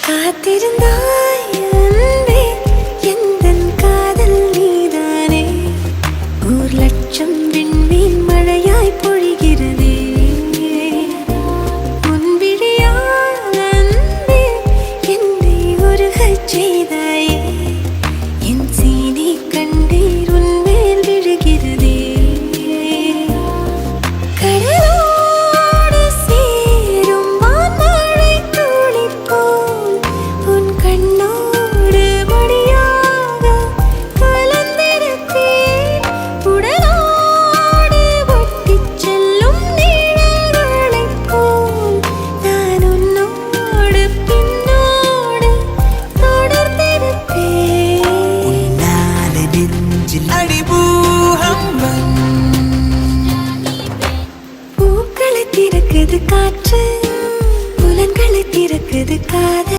காத்திருந்தாய் அன்பே, எந்தன் காதல் நீதானே. ஓர் லட்சம் விண்மீன் மழையாய் பொழிகிறதே. உன் விழியால் அன்பே என்னை உருகச் செய்த